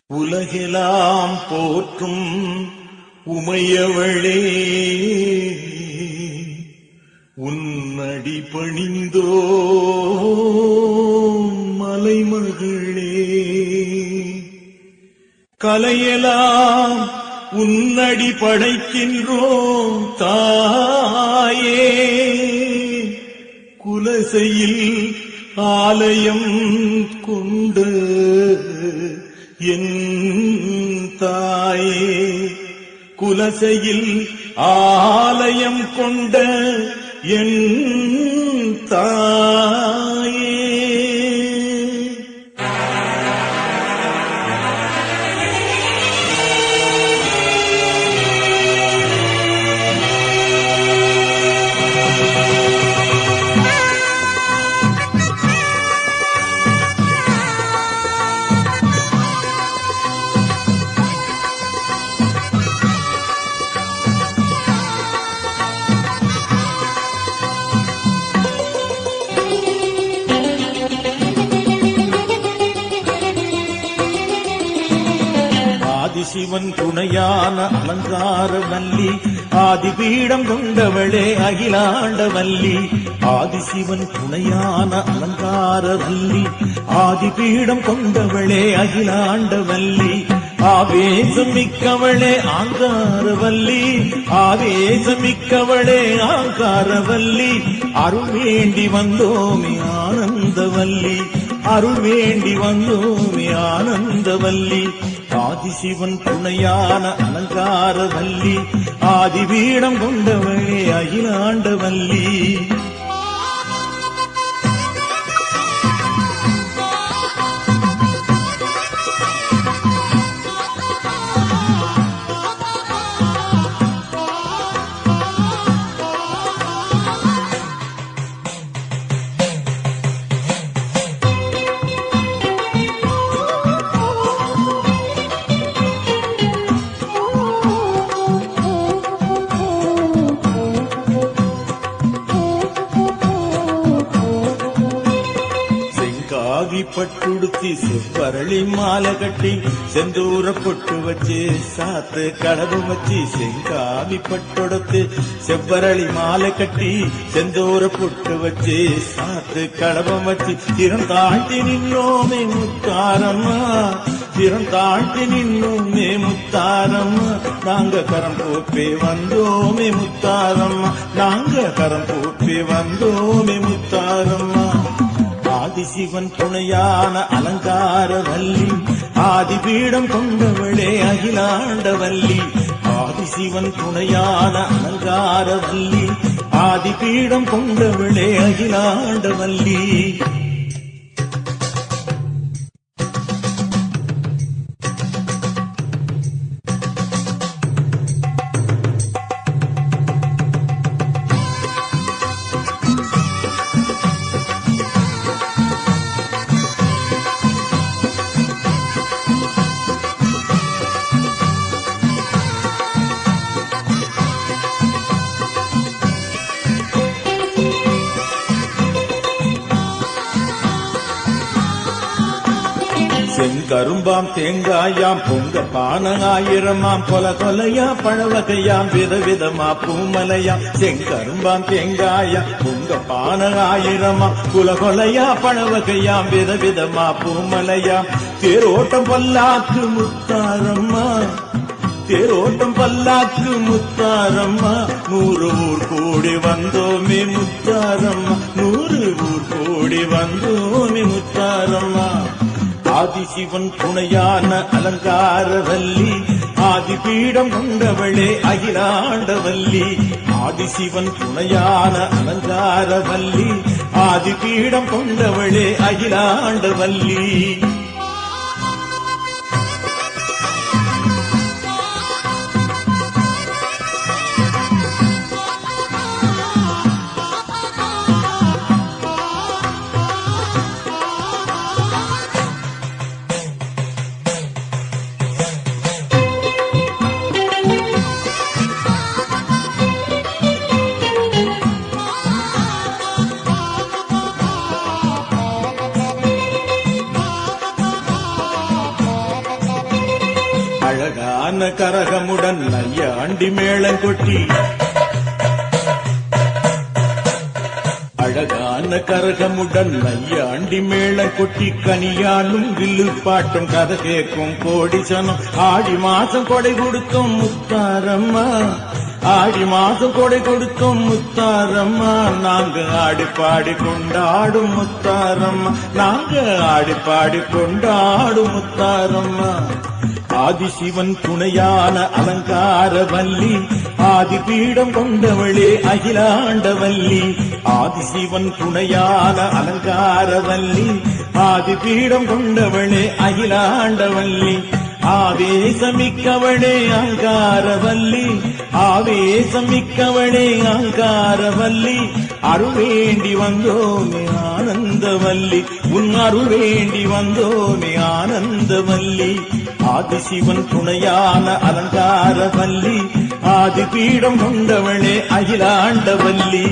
உலகெல்லாம் போற்றும் உமையவளே, உன்னடி பணிந்தோ மலைமகளே, கலையெல்லாம் உன்னடி படைக்கின்றோம் தாயே, குலசையில் ஆலயம் கொண்ட என் தாயே, குலசையில் ஆலயம் கொண்ட என் தாயே. ஆதிசிவன் துணையான அலங்கார வல்லி, ஆதிபீடம் கொண்டவளே அகிலாண்ட வல்லி, ஆதிசிவன் துணையான அலங்கார வல்லி, ஆதிபீடம் கொண்டவளே அகிலாண்ட வல்லி, ஆவேசமிக்கவளே ஆங்காரவல்லி, ஆவேசமிக்கவளே ஆங்காரவல்லி, அருள் வேண்டி வந்தோமே ஆனந்தவல்லி, அருள் வேண்டி வந்தோமே ஆனந்தவல்லி, ஆதிசிவன் துணையான அலங்கார வல்லி, ஆதிபீடம் கொண்டவளே அகிலாண்ட வல்லி. பட்டுடுத்தி செவ்வரளி மாலை கட்டி செந்தூர பொட்டு வச்சு சாத்து கடவு வச்சு, செங்காவி பட்டுடுத்து செவ்வரளி மாலை கட்டி செந்தூர பொட்டு வச்சு சாத்து கடவம் வச்சு, திறம் தாழ்த்தி நின்னோமே முத்தாரம்மா, திறம் தாழ்த்தி நின்னோமே முத்தாரம்மா, நாங்க கரம் போப்பே வந்தோமே முத்தாரம்மா, நாங்க கரம் போப்பே வந்தோமே முத்தாரம்மா. ஆதிசிவன் துணையான அலங்கார வல்லி, ஆதிபீடம் கொண்டவளே அகிலாண்ட வல்லி, ஆதிசிவன் துணையான அலங்கார வல்லி, ஆதிபீடம் கொண்டவளே அகிலாண்ட வல்லி. செங்கரும்பாம் தேங்காயாம் பொங்க பானகாயிரமாம், கொல கொலையா பழவகையாம் விதவிதமா பூமலையாம், செங்கரும்பாம் தேங்காயாம் பொங்க பானகாயிரமாம், குல கொலையா பழவகையாம் விதவிதமா பூமலையாம், தேரோட்டம் பல்லாக்கு முத்தாரம்மா, தேரோட்டம் பல்லாக்கு முத்தாரம்மா, 100 ஊர் கூடி வந்தோமே முத்தாரம்மா, 100 ஊர் கூடி வந்தோமே முத்தாரம்மா. ஆதிசிவன் துணையான அலங்கார வல்லி, ஆதிபீடம் கொண்டவளே அகிலாண்ட வல்லி, ஆதிசிவன் துணையான அலங்கார வல்லி, ஆதிபீடம் கொண்டவளே அகிலாண்ட வல்லி. அழகான கரகமுடன் நையாண்டி மேளம் கொட்டி அழகான கரகமுடன் நையாண்டி மேளம் கொட்டி கனியாலும் வில்லு பாட்டும் கதை கேட்கும் கோடி சனம் ஆடி மாசம் கொடை கொடுத்தோம் முத்தாரம்மா ஆடி மாசம் கொடை கொடுத்தோம் முத்தாரம்மா நாங்க ஆடி பாடி கொண்டாடும் முத்தாரம்மா நாங்க ஆடி பாடி கொண்டாடும் முத்தாரம்மா ஆதிசிவன் துணையான அலங்கார வல்லி ஆதி பீடம் கொண்டவளே அகிலாண்டவல்லி ஆதிசிவன் துணையான அலங்கார வல்லி ஆதி பீடம் கொண்டவளே அகிலாண்டவல்லி ஆவேசமிக்கவளே அங்காரவல்லி ஆவேசமிக்கவளே அங்காரவல்லி அருள் வேண்டி வந்தோமே ஆனந்தவல்லி உன் அருள் வேண்டி வந்தோமே ஆனந்தவல்லி ஆதிசிவன் துணையான அலங்காரவல்லி ஆதி பீடம் கொண்டவளே அகிலாண்டவல்லி